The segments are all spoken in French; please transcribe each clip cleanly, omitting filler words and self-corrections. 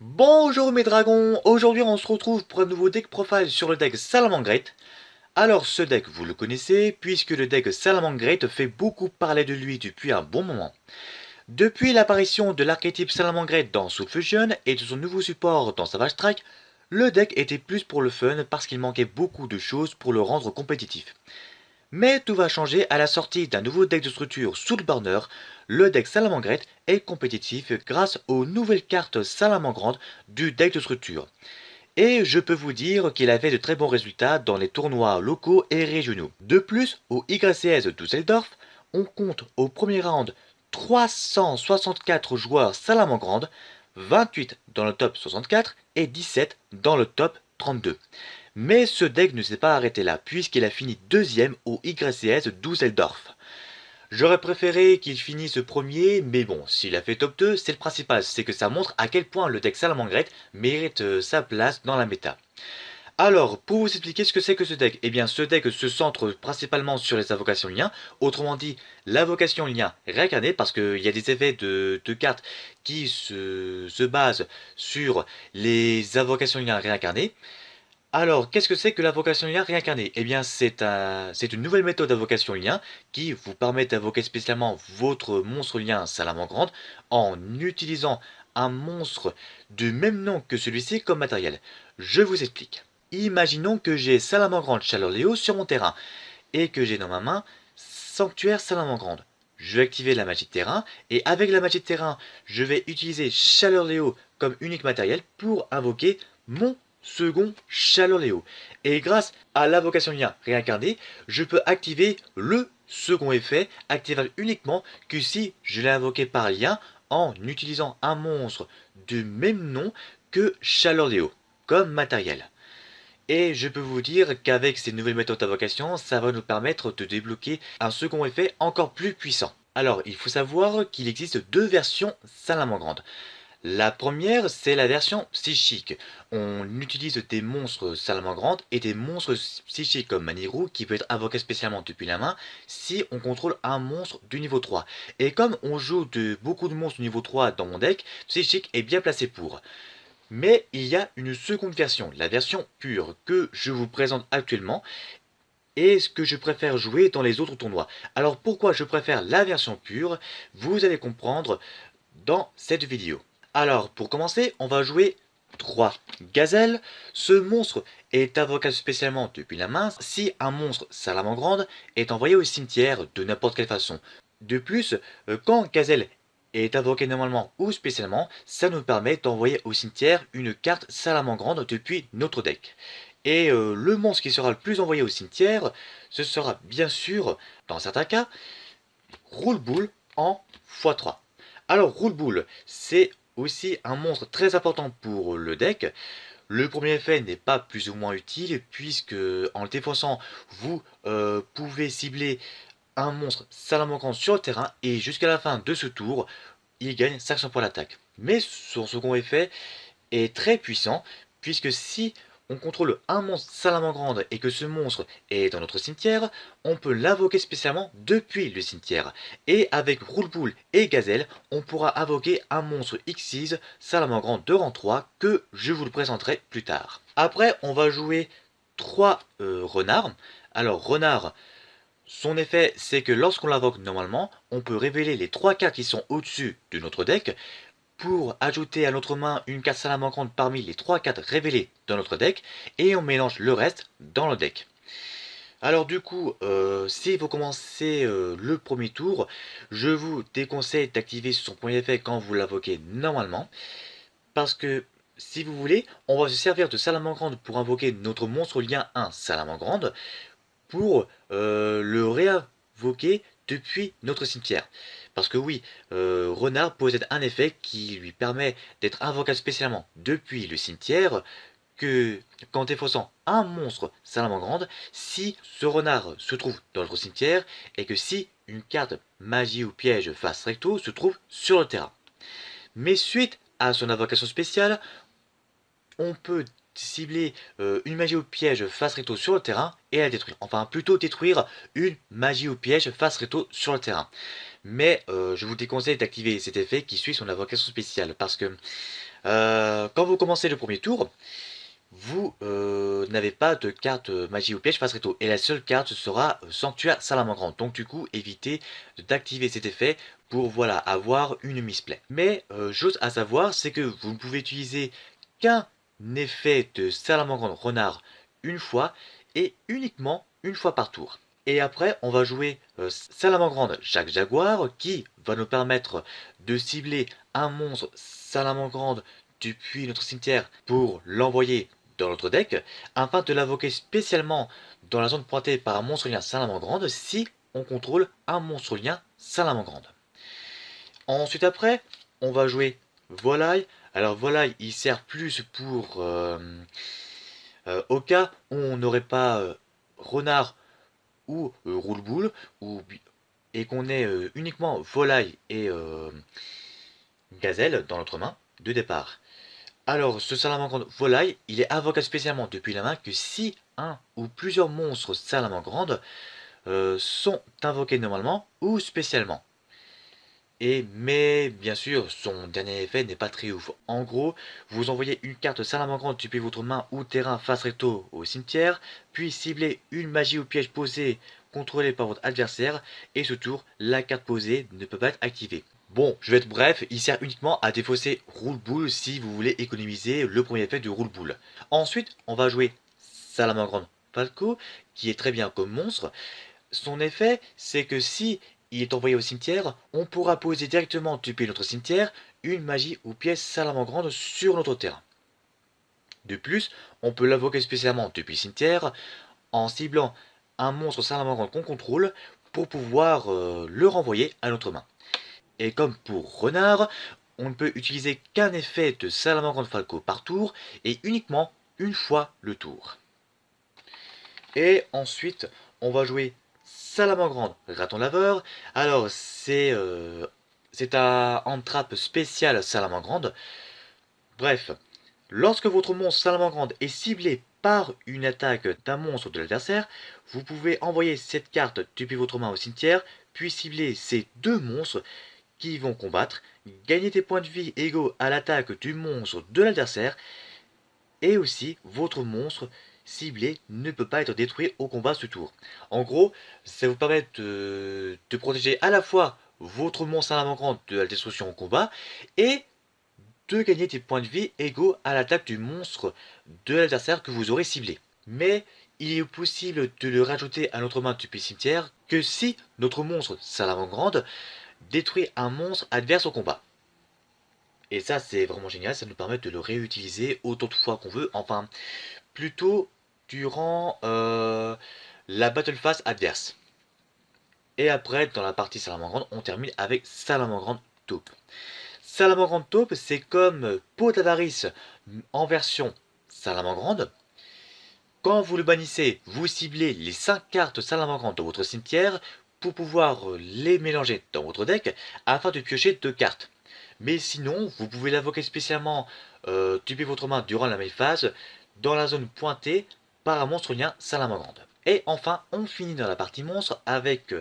Bonjour mes dragons, aujourd'hui on se retrouve pour un nouveau deck profile sur le deck Salamangreat. Alors ce deck vous le connaissez puisque le deck Salamangreat fait beaucoup parler de lui depuis un bon moment. Depuis l'apparition de l'archétype Salamangreat dans Soul Fusion et de son nouveau support dans Savage Strike, le deck était plus pour le fun parce qu'il manquait beaucoup de choses pour le rendre compétitif. Mais tout va changer à la sortie d'un nouveau deck de structure Soulburner. Le deck Salamangreat est compétitif grâce aux nouvelles cartes Salamangrandes du deck de structure. Et je peux vous dire qu'il avait de très bons résultats dans les tournois locaux et régionaux. De plus, au YCS Düsseldorf, on compte au premier round 364 joueurs Salamangrandes, 28 dans le top 64 et 17 dans le top 32. Mais ce deck ne s'est pas arrêté là, puisqu'il a fini deuxième au YCS Düsseldorf. J'aurais préféré qu'il finisse premier, mais bon, s'il a fait top 2, c'est le principal, c'est que ça montre à quel point le deck Salamangreat mérite sa place dans la méta. Alors, pour vous expliquer ce que c'est que ce deck, eh bien ce deck se centre principalement sur les invocations liens, autrement dit, l'invocation lien réincarnée, parce qu'il y a des effets de cartes qui se basent sur les invocations liens réincarnées. Alors, qu'est-ce que c'est que l'invocation lien réincarnée? Eh bien, c'est une nouvelle méthode d'invocation lien qui vous permet d'invoquer spécialement votre monstre lien Salamangreat en utilisant un monstre du même nom que celui-ci comme matériel. Je vous explique. Imaginons que j'ai Salamangreat Chaleur Léo sur mon terrain et que j'ai dans ma main Sanctuaire Salamangreat. Je vais activer la magie de terrain et avec la magie de terrain, je vais utiliser Chaleur Léo comme unique matériel pour invoquer mon second Chaleur Léo. Et grâce à l'invocation lien réincarnée, je peux activer le second effet, activable uniquement que si je l'ai invoqué par lien en utilisant un monstre du même nom que Chaleur Léo comme matériel. Et je peux vous dire qu'avec ces nouvelles méthodes d'invocation, ça va nous permettre de débloquer un second effet encore plus puissant. Alors, il faut savoir qu'il existe deux versions Salamangreat. La première, c'est la version psychique. On utilise des monstres Salamangreat et des monstres psychiques comme Maniru qui peut être invoqué spécialement depuis la main si on contrôle un monstre du niveau 3. Et comme on joue beaucoup de monstres du niveau 3 dans mon deck, psychique est bien placé pour. Mais il y a une seconde version, la version pure, que je vous présente actuellement et ce que je préfère jouer dans les autres tournois. Alors pourquoi je préfère la version pure, vous allez comprendre dans cette vidéo. Alors pour commencer, on va jouer 3 gazelles. Ce monstre est invoqué spécialement depuis la main si un monstre Salamangreat est envoyé au cimetière de n'importe quelle façon. De plus, quand gazelle est invoqué normalement ou spécialement, ça nous permet d'envoyer au cimetière une carte Salamangreat depuis notre deck. Et le monstre qui sera le plus envoyé au cimetière, ce sera bien sûr, dans certains cas, Roule-Boule en x3. Alors Roule-Boule, c'est aussi un monstre très important pour le deck. Le premier effet n'est pas plus ou moins utile puisque en le défaussant, vous pouvez cibler un monstre Salamangreat sur le terrain et jusqu'à la fin de ce tour, il gagne 500 points d'attaque. Mais son second effet est très puissant, puisque si on contrôle un monstre Salamangreat et que ce monstre est dans notre cimetière, on peut l'invoquer spécialement depuis le cimetière. Et avec Roule-Boule et Gazelle, on pourra invoquer un monstre Xyz Salamangreat de rang 3 que je vous le présenterai plus tard. Après, on va jouer 3 renards. Alors, renard, son effet, c'est que lorsqu'on l'invoque normalement, on peut révéler les 3 cartes qui sont au-dessus de notre deck pour ajouter à notre main une carte Salamangreat parmi les 3 cartes révélées dans notre deck et on mélange le reste dans le deck. Alors du coup, si vous commencez le premier tour, je vous déconseille d'activer son premier effet quand vous l'invoquez normalement, parce que si vous voulez, on va se servir de Salamangreat pour invoquer notre monstre lien 1 Salamangreat, pour le réinvoquer depuis notre cimetière. Parce que oui, Renard possède un effet qui lui permet d'être invocable spécialement depuis le cimetière, que qu'en défaussant un monstre Salamangreat, si ce renard se trouve dans notre cimetière, et que si une carte magie ou piège face recto se trouve sur le terrain. Mais suite à son invocation spéciale, on peut cibler une magie au piège face recto sur le terrain et la détruire. Enfin, plutôt détruire une magie au piège face recto sur le terrain. Mais je vous déconseille d'activer cet effet qui suit son invocation spéciale parce que Quand vous commencez le premier tour, vous n'avez pas de carte magie ou piège face recto. Et la seule carte sera Sanctuaire Salamandre. Donc du coup, évitez d'activer cet effet pour voilà, avoir une misplay. Mais chose à savoir, c'est que vous ne pouvez utiliser qu'un effet de Salamandre Renard une fois et uniquement une fois par tour. Et après, on va jouer Salamandre Jacques Jaguar qui va nous permettre de cibler un monstre Salamandre depuis notre cimetière pour l'envoyer dans notre deck, afin de l'invoquer spécialement dans la zone pointée par un monstre lien Salamandre si on contrôle un monstre lien Salamandre. Ensuite après, on va jouer Volaille. Alors Volaille, il sert plus pour au cas où on n'aurait pas Renard ou Roule-Boule, et qu'on ait uniquement Volaille et Gazelle dans notre main de départ. Alors, ce salamandre volaille, il est invocable spécialement depuis la main que si un ou plusieurs monstres salamandres sont invoqués normalement ou spécialement. Mais bien sûr, son dernier effet n'est pas très ouf. En gros, vous envoyez une carte salamandre depuis votre main ou terrain face recto au cimetière, puis ciblez une magie ou piège posé contrôlé par votre adversaire, et ce tour, la carte posée ne peut pas être activée. Bon, je vais être bref, il sert uniquement à défausser roule-boule si vous voulez économiser le premier effet du roule-boule. Ensuite, on va jouer Salamandre Falco, qui est très bien comme monstre. Son effet, c'est que si il est envoyé au cimetière, on pourra poser directement depuis notre cimetière une magie ou pièce Salamandre sur notre terrain. De plus, on peut l'invoquer spécialement depuis le cimetière en ciblant un monstre Salamandre qu'on contrôle pour pouvoir le renvoyer à notre main. Et comme pour Renard, on ne peut utiliser qu'un effet de Salamandre Falco par tour et uniquement une fois le tour. Et ensuite, on va jouer Salamandre Raton Laveur. Alors, c'est un entrap spécial Salamandre. Bref, lorsque votre monstre Salamandre est ciblé par une attaque d'un monstre de l'adversaire, vous pouvez envoyer cette carte depuis votre main au cimetière, puis cibler ces deux monstres qui vont combattre, gagner des points de vie égaux à l'attaque du monstre de l'adversaire, et aussi votre monstre ciblé ne peut pas être détruit au combat ce tour. En gros, ça vous permet de protéger à la fois votre monstre salamandre de la destruction au combat, et de gagner des points de vie égaux à l'attaque du monstre de l'adversaire que vous aurez ciblé. Mais il est possible de le rajouter à notre main depuis cimetière que si notre monstre salamandre détruit un monstre adverse au combat. Et ça, c'est vraiment génial, ça nous permet de le réutiliser autant de fois qu'on veut, enfin, plutôt durant la battle phase adverse. Et après, dans la partie Salamandre, on termine avec Salamandre taupe. Salamandre taupe, c'est comme Peau d'Avarice en version Salamandre. Quand vous le bannissez, vous ciblez les 5 cartes Salamandre de votre cimetière pour pouvoir les mélanger dans votre deck afin de piocher 2 cartes. Mais sinon, vous pouvez l'invoquer spécialement depuis votre main durant la main phase dans la zone pointée par un monstre lien Salamandre. Et enfin, on finit dans la partie monstre avec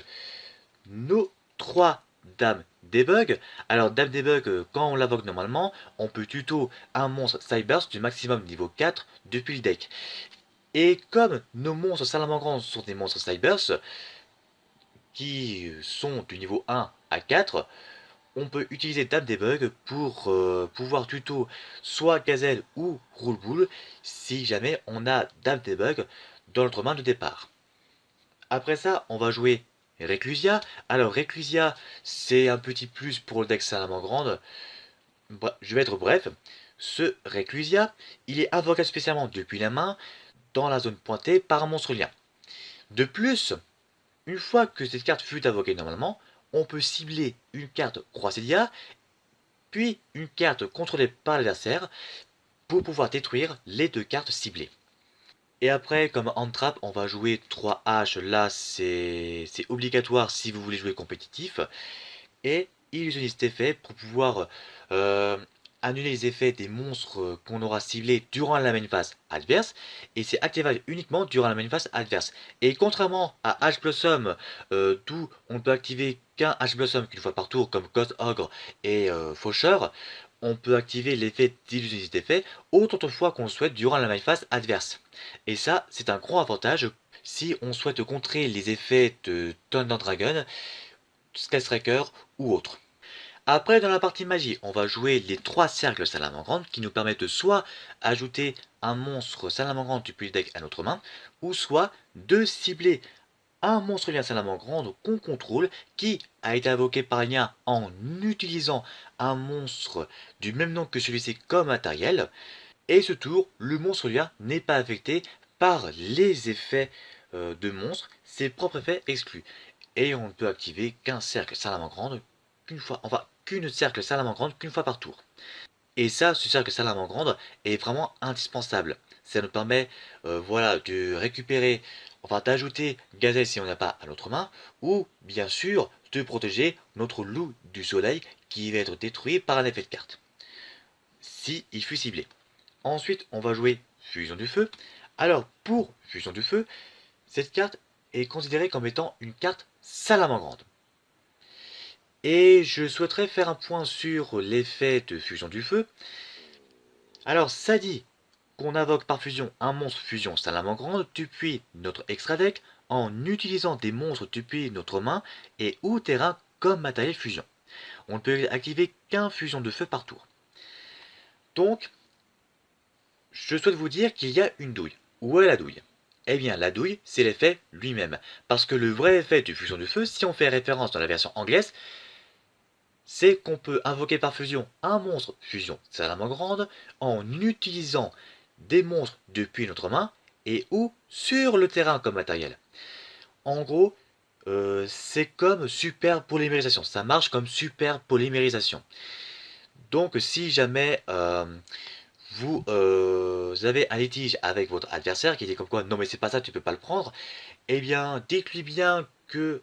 nos 3 dames debug. Alors, dame debug, quand on l'invoque normalement, on peut tuto un monstre Cyburst du maximum niveau 4 depuis le deck. Et comme nos monstres Salamandre sont des monstres Cyburst qui sont du niveau 1 à 4, on peut utiliser Dame Debug pour pouvoir tuto soit Gazelle ou Roule-Boule si jamais on a Dame Debug dans notre main de départ. Après ça, on va jouer Reclusia. Alors Reclusia, c'est un petit plus pour le deck Salamandre. Je vais être bref. Ce Reclusia, il est invocable spécialement depuis la main dans la zone pointée par un monstre lien. De plus, une fois que cette carte fut invoquée normalement, on peut cibler une carte Croissédia, puis une carte contrôlée par l'adversaire, pour pouvoir détruire les 2 cartes ciblées. Et après, comme hand-trap, on va jouer 3 H, là c'est obligatoire si vous voulez jouer compétitif, et illusionniste effet pour pouvoir annuler les effets des monstres qu'on aura ciblés durant la main phase adverse, et c'est activable uniquement durant la main phase adverse. Et contrairement à H Blossom, d'où on ne peut activer qu'un H Blossom qu'une fois par tour, comme Ghost Ogre et Faucheur, on peut activer l'effet d'illusionniste d'effet autant de fois qu'on le souhaite durant la phase adverse. Et ça, c'est un gros avantage si on souhaite contrer les effets de Thunder Dragon, Sky Striker ou autres. Après, dans la partie magie, on va jouer les 3 cercles salamandre qui nous permettent de soit ajouter un monstre salamandre depuis le deck à notre main, ou soit de cibler un monstre lien salamandre qu'on contrôle qui a été invoqué par lien en utilisant un monstre du même nom que celui-ci comme matériel. Et ce tour, le monstre lien n'est pas affecté par les effets de monstre, ses propres effets exclus. Et on ne peut activer qu'un cercle salamandre qu'une fois, enfin qu'une cercle salamandre qu'une fois par tour. Et ça, ce cercle salamandre est vraiment indispensable. Ça nous permet voilà, de récupérer, enfin d'ajouter Gazelle si on n'a pas à notre main, ou bien sûr de protéger notre loup du soleil qui va être détruit par un effet de carte, si il fut ciblé. Ensuite, on va jouer Fusion du Feu. Alors, pour Fusion du Feu, cette carte est considérée comme étant une carte salamandre. Et je souhaiterais faire un point sur l'effet de Fusion du Feu. Alors, ça dit qu'on invoque par fusion un monstre fusion salamandre depuis notre extra deck en utilisant des monstres depuis notre main et ou terrain comme matériel fusion. On ne peut activer qu'un fusion de feu par tour. Donc, je souhaite vous dire qu'il y a une douille. Où est la douille? Eh bien, la douille, c'est l'effet lui-même. Parce que le vrai effet du fusion de feu, si on fait référence dans la version anglaise, c'est qu'on peut invoquer par fusion un monstre fusion salamandre en utilisant des monstres depuis notre main et ou sur le terrain comme matériel. En gros, c'est comme super polymérisation. Ça marche comme super polymérisation. Donc si jamais vous avez un litige avec votre adversaire qui dit comme quoi non mais c'est pas ça, tu peux pas le prendre, eh bien dites-lui bien que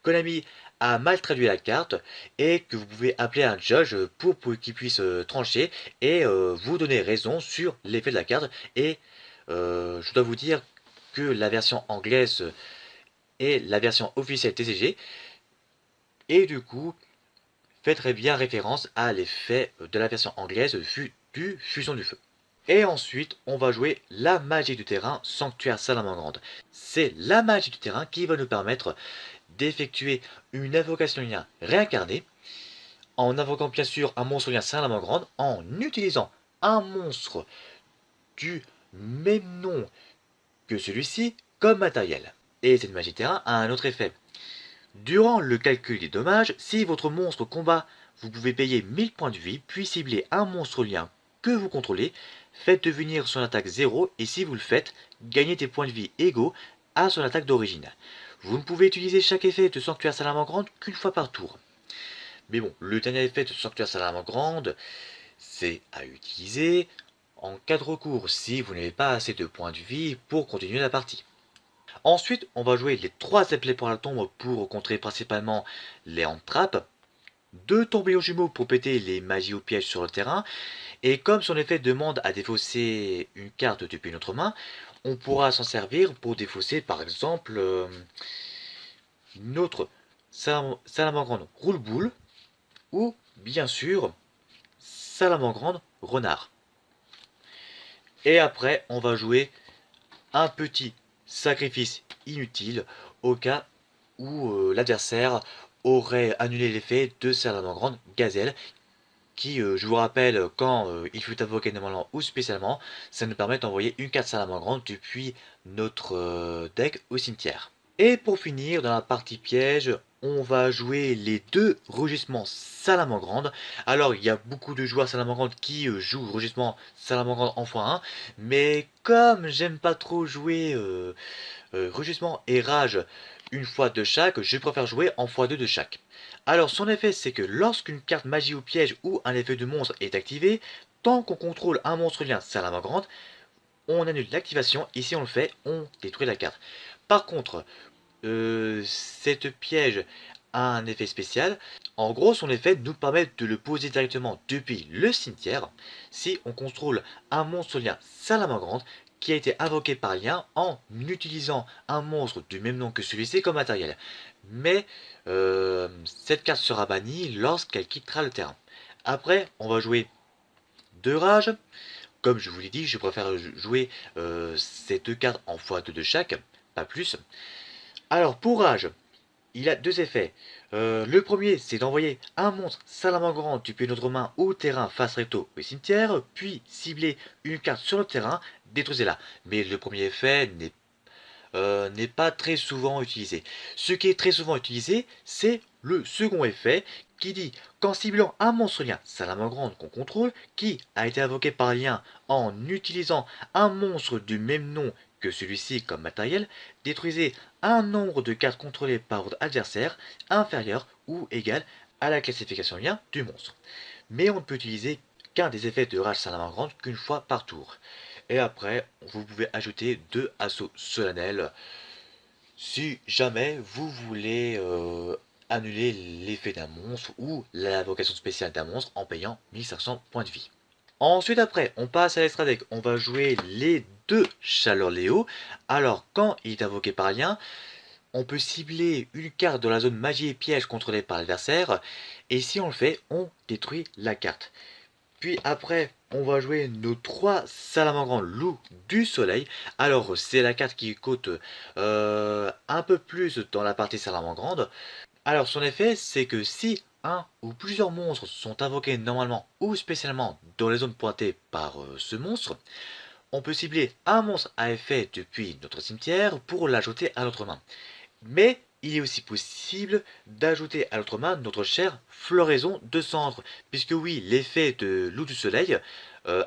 Konami a mal traduit la carte et que vous pouvez appeler un judge pour qu'il puisse trancher et vous donner raison sur l'effet de la carte. Et je dois vous dire que la version anglaise est la version officielle TCG et du coup fait très bien référence à l'effet de la version anglaise du Fusion du Feu. Et ensuite, on va jouer la magie du terrain Sanctuaire Salamandre. C'est la magie du terrain qui va nous permettre d'effectuer une invocation lien réincarnée en invoquant bien sûr un monstre lien Salamandre en utilisant un monstre du même nom que celui-ci comme matériel. Et cette magie de terrain a un autre effet. Durant le calcul des dommages, si votre monstre combat, vous pouvez payer 1000 points de vie, puis cibler un monstre lien que vous contrôlez, faites devenir son attaque 0 et si vous le faites, gagnez des points de vie égaux à son attaque d'origine. Vous ne pouvez utiliser chaque effet de Sanctuaire Salamandre qu'une fois par tour. Mais bon, le dernier effet de Sanctuaire Salamandre, c'est à utiliser en cas de recours si vous n'avez pas assez de points de vie pour continuer la partie. Ensuite, on va jouer les 3 appelés pour la tombe pour contrer principalement les hand-traps, 2 tourbillons jumeaux pour péter les magies au piège sur le terrain, et comme son effet demande à défausser une carte depuis notre main, on pourra s'en servir pour défausser par exemple notre salamandre roule-boule, ou bien sûr salamandre renard. Et après, on va jouer un petit sacrifice inutile au cas où l'adversaire aurait annulé l'effet de Salamandre Gazelle qui, je vous rappelle, quand il fut invoqué normalement ou spécialement, ça nous permet d'envoyer une carte Salamandre depuis notre deck au cimetière. Et pour finir, dans la partie piège, on va jouer les 2 rugissements Salamandre. Alors, il y a beaucoup de joueurs Salamandre qui jouent rugissement Salamandre en x1, mais comme j'aime pas trop jouer rugissement et rage une fois de chaque, je préfère jouer en x2 de chaque. Alors, son effet, c'est que lorsqu'une carte magie ou piège ou un effet de monstre est activé, tant qu'on contrôle un monstre lien Salamandre, on annule l'activation, et si on le fait, on détruit la carte. Par contre, cette piège a un effet spécial. En gros, son effet nous permet de le poser directement depuis le cimetière si on contrôle un monstre lien Salamandre qui a été invoqué par lien en utilisant un monstre du même nom que celui-ci comme matériel. Mais cette carte sera bannie lorsqu'elle quittera le terrain. Après, on va jouer 2 rages. Comme je vous l'ai dit, je préfère jouer ces 2 cartes en x2 de chaque, pas plus. Alors pour rage, il a 2 effets. Le premier, c'est d'envoyer un monstre salamandre depuis notre main au terrain face recto au cimetière, puis cibler une carte sur le terrain, détruisez-la. Mais le premier effet n'est pas très souvent utilisé. Ce qui est très souvent utilisé, c'est le second effet qui dit qu'en ciblant un monstre lien salamandre qu'on contrôle, qui a été invoqué par lien en utilisant un monstre du même nom que celui-ci comme matériel, détruisez un nombre de cartes contrôlées par votre adversaire inférieur ou égal à la classification lien du monstre. Mais on ne peut utiliser qu'un des effets de rage salamandre qu'une fois par tour. Et après, vous pouvez ajouter 2 assauts solennels si jamais vous voulez annuler l'effet d'un monstre ou l'invocation spéciale d'un monstre en payant 1500 points de vie. Ensuite après, on passe à l'extra deck, on va jouer les 2 Chaleur Léo. Alors quand il est invoqué par lien, on peut cibler une carte dans la zone magie et piège contrôlée par l'adversaire, et si on le fait, on détruit la carte. Puis après, on va jouer nos 3 salamandres loups du soleil. Alors, c'est la carte qui coûte un peu plus dans la partie salamandre. Alors, son effet, c'est que si un ou plusieurs monstres sont invoqués normalement ou spécialement dans les zones pointées par ce monstre, on peut cibler un monstre à effet depuis notre cimetière pour l'ajouter à notre main. Mais il est aussi possible d'ajouter à notre main notre chère floraison de cendres, puisque oui, l'effet de loup du soleil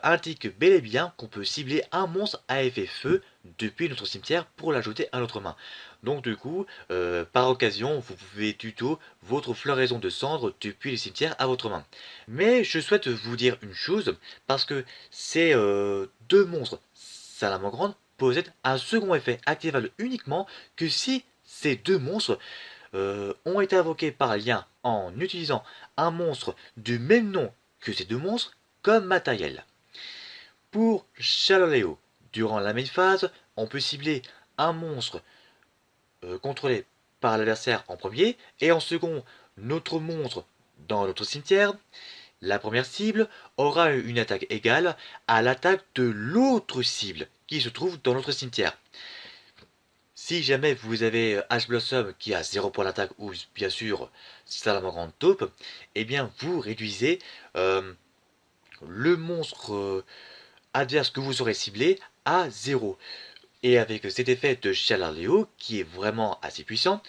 indique bel et bien qu'on peut cibler un monstre à effet feu depuis notre cimetière pour l'ajouter à notre main. Donc du coup, par occasion, vous pouvez tuto votre floraison de cendres depuis le cimetière à votre main. Mais je souhaite vous dire une chose, parce que ces 2 monstres salamandres possèdent un second effet activable uniquement que si ces 2 monstres ont été invoqués par lien en utilisant un monstre du même nom que ces 2 monstres comme matériel. Pour Chalaléo, durant la main phase, on peut cibler un monstre contrôlé par l'adversaire en premier et en second notre monstre dans notre cimetière. La première cible aura une attaque égale à l'attaque de l'autre cible qui se trouve dans notre cimetière. Si jamais vous avez Ash Blossom qui a 0 point d'attaque ou bien sûr Salamandre taupe, eh bien vous réduisez le monstre adverse que vous aurez ciblé à 0. Et avec cet effet de Chalaléo qui est vraiment assez puissant,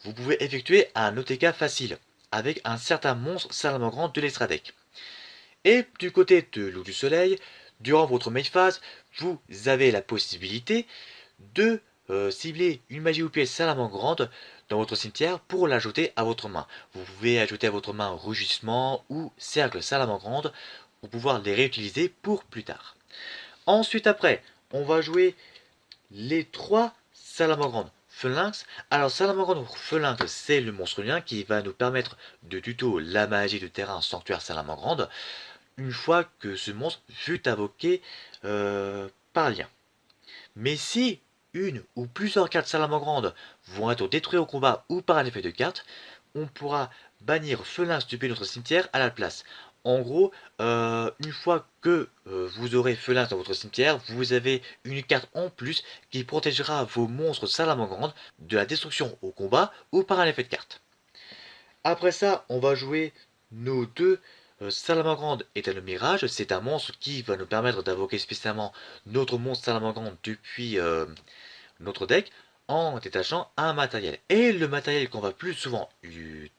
vous pouvez effectuer un OTK facile avec un certain monstre Salamandre de l'extra deck. Et du côté de Loup du Soleil, durant votre main phase, vous avez la possibilité de cibler une magie ou pièce salamandre dans votre cimetière pour l'ajouter à votre main. Vous pouvez ajouter à votre main rugissement ou cercle salamandre pour pouvoir les réutiliser pour plus tard. Ensuite après, on va jouer les 3 salamandres Phalanx. Alors salamandre Phalanx, c'est le monstre lien qui va nous permettre de tuto la magie de terrain sanctuaire salamandre une fois que ce monstre fut invoqué par lien. Mais si une ou plusieurs cartes salamandres vont être détruites au combat ou par un effet de carte, on pourra bannir Phalanx depuis notre cimetière à la place. En gros, une fois que vous aurez Phalanx dans votre cimetière, vous avez une carte en plus qui protégera vos monstres salamandres de la destruction au combat ou par un effet de carte. Après ça, on va jouer nos 2 Salamandre est un mirage, c'est un monstre qui va nous permettre d'invoquer spécialement notre monstre Salamandre depuis notre deck en détachant un matériel. Et le matériel qu'on va plus souvent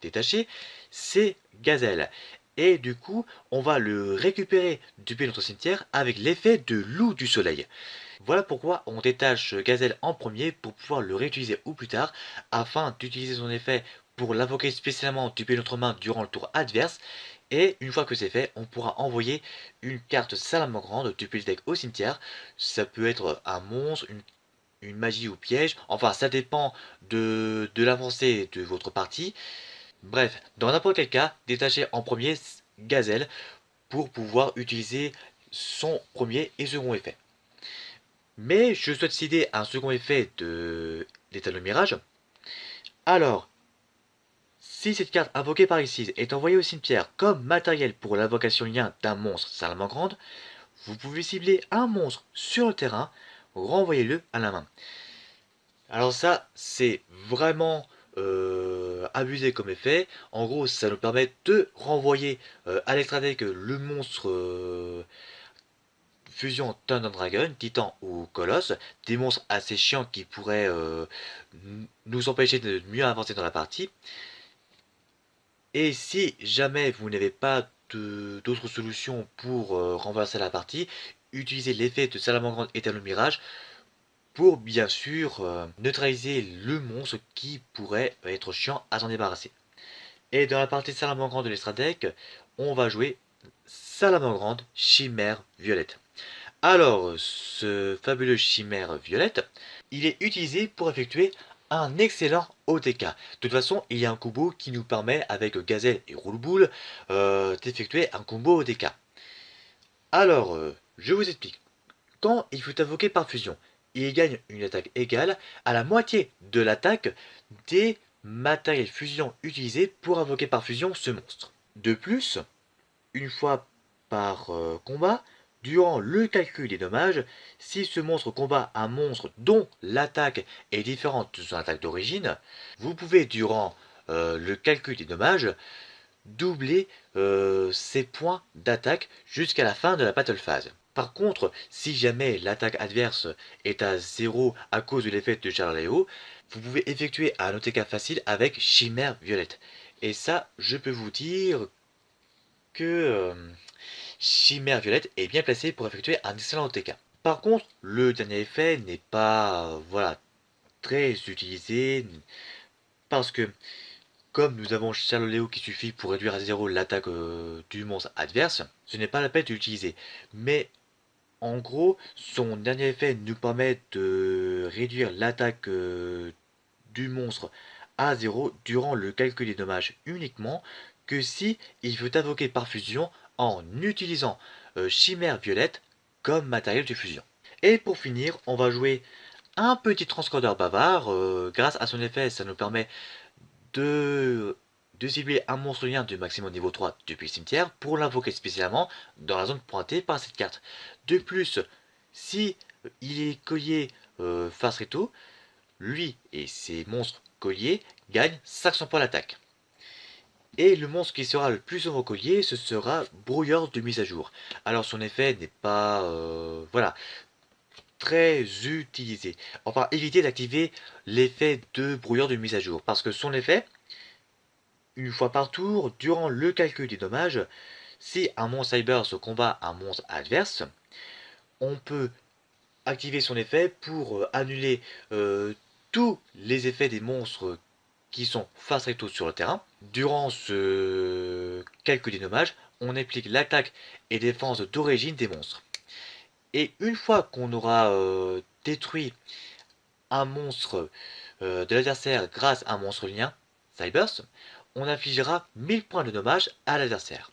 détacher, c'est Gazelle. Et du coup, on va le récupérer depuis notre cimetière avec l'effet de loup du soleil. Voilà pourquoi on détache Gazelle en premier pour pouvoir le réutiliser ou plus tard afin d'utiliser son effet pour l'invoquer spécialement depuis notre main durant le tour adverse. Et une fois que c'est fait, on pourra envoyer une carte salamandre depuis le deck au cimetière. Ça peut être un monstre, une magie ou piège. Enfin, ça dépend de l'avancée de votre partie. Bref, dans n'importe quel cas, détachez en premier Gazelle pour pouvoir utiliser son premier et second effet. Mais je souhaite citer un second effet d'état de mirage. Alors, Si cette carte invoquée par ici est envoyée au cimetière comme matériel pour l'invocation lien d'un monstre Salamangreande, vous pouvez cibler un monstre sur le terrain, renvoyez-le à la main. Alors ça, c'est vraiment abusé comme effet. En gros, ça nous permet de renvoyer à l'extra deck le monstre fusion Thunder Dragon, Titan ou Colosse, des monstres assez chiants qui pourraient nous empêcher de mieux avancer dans la partie. Et si jamais vous n'avez pas d'autres solutions pour renverser la partie, utilisez l'effet de Salamandre Éternel Mirage pour bien sûr neutraliser le monstre qui pourrait être chiant à s'en débarrasser. Et dans la partie Salamandre de l'Extra Deck, on va jouer Salamandre Chimère Violette. Alors, ce fabuleux Chimère Violette, il est utilisé pour effectuer un excellent OTK. De toute façon, il y a un combo qui nous permet, avec Gazelle et Roule-Boule, d'effectuer un combo OTK. Alors, je vous explique. Quand il fut invoqué par fusion, il gagne une attaque égale à la moitié de l'attaque des matériels fusion utilisés pour invoquer par fusion ce monstre. De plus, une fois par combat, durant le calcul des dommages, si ce monstre combat un monstre dont l'attaque est différente de son attaque d'origine, vous pouvez durant le calcul des dommages doubler ses points d'attaque jusqu'à la fin de la battle phase. Par contre, si jamais l'attaque adverse est à 0 à cause de l'effet de Charléo, vous pouvez effectuer un OTK facile avec Chimère Violette. Et ça, je peux vous dire que Chimère Violette est bien placé pour effectuer un excellent OTK. Par contre, le dernier effet n'est pas voilà, très utilisé parce que comme nous avons Charléo qui suffit pour réduire à 0 l'attaque du monstre adverse, ce n'est pas la peine de l'utiliser. Mais en gros, son dernier effet nous permet de réduire l'attaque du monstre à 0 durant le calcul des dommages uniquement que si il veut invoquer par fusion en utilisant Chimère Violette comme matériel de fusion. Et pour finir, on va jouer un petit transcodeur bavard. Grâce à son effet, ça nous permet de cibler un monstre lien de maximum niveau 3 depuis le cimetière pour l'invoquer spécialement dans la zone pointée par cette carte. De plus, si il est collier face Reto, lui et ses monstres colliers gagnent 500 points d'attaque. Et le monstre qui sera le plus souvent collier, ce sera Brouilleur de mise à jour. Alors son effet n'est pas voilà, très utilisé. Enfin, évitez d'activer l'effet de Brouilleur de mise à jour. Parce que son effet, une fois par tour, durant le calcul des dommages, si un monstre cyber se combat un monstre adverse, on peut activer son effet pour annuler tous les effets des monstres qui sont face recto sur le terrain. Durant ce calcul des dommages, on applique l'attaque et défense d'origine des monstres. Et une fois qu'on aura détruit un monstre de l'adversaire grâce à un monstre lien, Cybers, on infligera 1000 points de dommages à l'adversaire.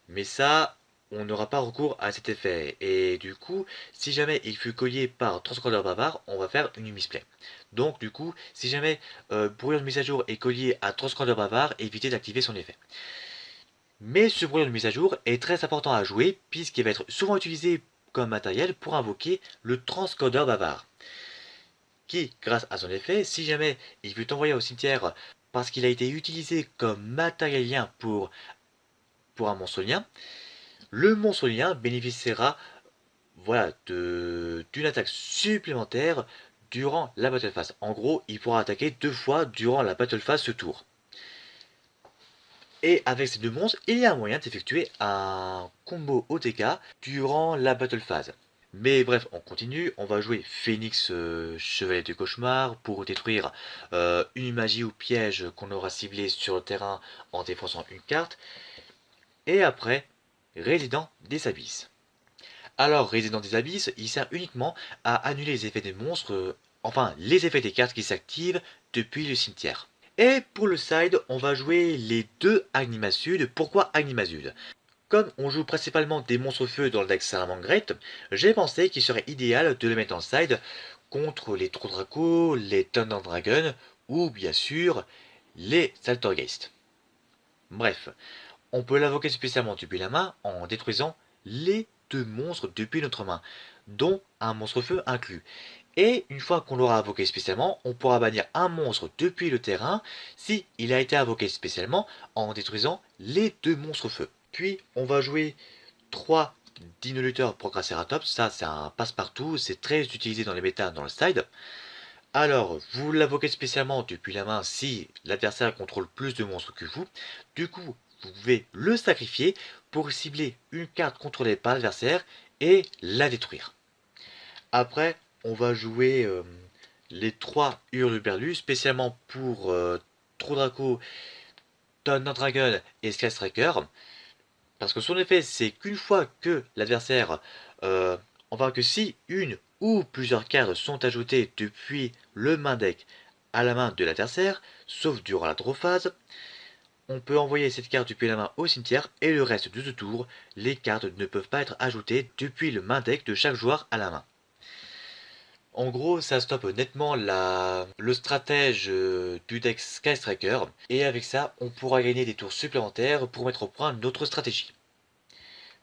Mais ça, on n'aura pas recours à cet effet. Et du coup, si jamais il fut collier par Transcodeur Bavard, on va faire une misplay. Donc du coup, si jamais Brouilleur de mise à jour est collier à Transcodeur Bavard, évitez d'activer son effet. Mais ce brouilleur de mise à jour est très important à jouer, puisqu'il va être souvent utilisé comme matériel pour invoquer le Transcodeur Bavard. Qui, grâce à son effet, si jamais il fut envoyé au cimetière parce qu'il a été utilisé comme matériel lien pour un monstre lien, le monstre lien bénéficiera voilà, d'une attaque supplémentaire durant la battle phase. En gros, il pourra attaquer 2 fois durant la battle phase ce tour. Et avec ces deux monstres, il y a un moyen d'effectuer un combo OTK durant la battle phase. Mais bref, on continue, on va jouer Phoenix Chevalier du Cauchemar pour détruire une magie ou piège qu'on aura ciblé sur le terrain en défonçant une carte. Et après, Résident des Abysses. Alors, Résident des Abysses, il sert uniquement à annuler les effets des monstres, enfin les effets des cartes qui s'activent depuis le cimetière. Et pour le side, on va jouer les deux Agnimasud. Pourquoi Agnimasud? Comme on joue principalement des monstres feu dans le deck Salamangreat, j'ai pensé qu'il serait idéal de le mettre en side contre les Troll Draco, les Thunder Dragon ou bien sûr les Saltergeist. Bref, on peut l'invoquer spécialement depuis la main en détruisant les 2 monstres depuis notre main, dont un monstre-feu inclus. Et une fois qu'on l'aura invoqué spécialement, on pourra bannir un monstre depuis le terrain si il a été invoqué spécialement en détruisant les 2 monstres-feu. Puis on va jouer 3 Dino-lutteurs Procraceratops, ça c'est un passe-partout, c'est très utilisé dans les méta dans le side. Alors, vous l'invoquez spécialement depuis la main si l'adversaire contrôle plus de monstres que vous. Du coup, vous pouvez le sacrifier pour cibler une carte contrôlée par l'adversaire et la détruire. Après, on va jouer les 3 Hurluberlus, spécialement pour Trodraco, Thunder Dragon et Sky Striker. Parce que son effet, c'est qu'une fois que l'adversaire, enfin que si une ou plusieurs cartes sont ajoutées depuis le main deck à la main de l'adversaire, sauf durant la draw phase, on peut envoyer cette carte depuis la main au cimetière et le reste de ce tour, les cartes ne peuvent pas être ajoutées depuis le main deck de chaque joueur à la main. En gros, ça stoppe nettement le stratège du deck Sky Striker, et avec ça, on pourra gagner des tours supplémentaires pour mettre au point notre stratégie.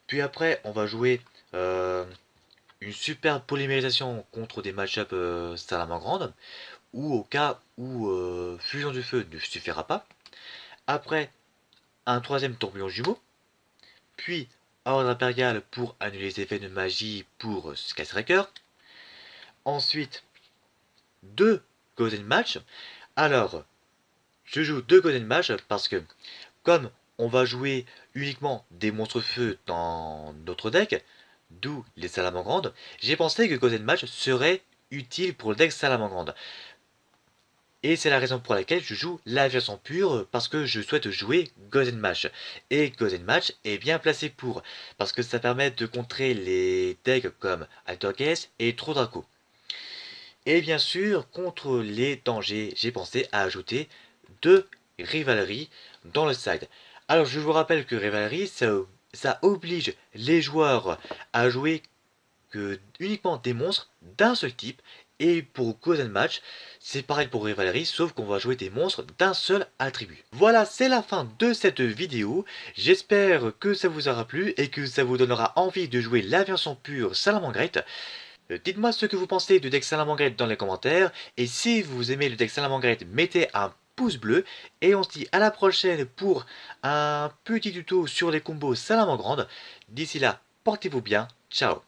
Puis après, on va jouer une superbe polymérisation contre des match-up Salamangreande, ou au cas où Fusion du Feu ne suffira pas. Après, un 3ème tourbillon jumeau, puis Ordre Impérial pour annuler les effets de magie pour Sky Striker. Ensuite, 2 Golden Match. Alors, je joue 2 Golden Match parce que, comme on va jouer uniquement des monstres feu dans notre deck, d'où les Salamangreandes, j'ai pensé que Golden Match serait utile pour le deck Salamangreande. Et c'est la raison pour laquelle je joue la version pure, parce que je souhaite jouer Golden Match. Et Golden Match est bien placé pour, parce que ça permet de contrer les decks comme Altergeist et Trodraco. Et bien sûr, contre les dangers, j'ai pensé à ajouter 2 Rivalry dans le side. Alors je vous rappelle que Rivalry, ça oblige les joueurs à jouer uniquement des monstres d'un seul type. Et pour Golden Match, c'est pareil pour Rivalry, sauf qu'on va jouer des monstres d'un seul attribut. Voilà, c'est la fin de cette vidéo. J'espère que ça vous aura plu et que ça vous donnera envie de jouer la version pure Salamangreat. Dites-moi ce que vous pensez du deck Salamangreat dans les commentaires. Et si vous aimez le deck Salamangreat, mettez un pouce bleu. Et on se dit à la prochaine pour un petit tuto sur les combos Salamangreande. D'ici là, portez-vous bien. Ciao.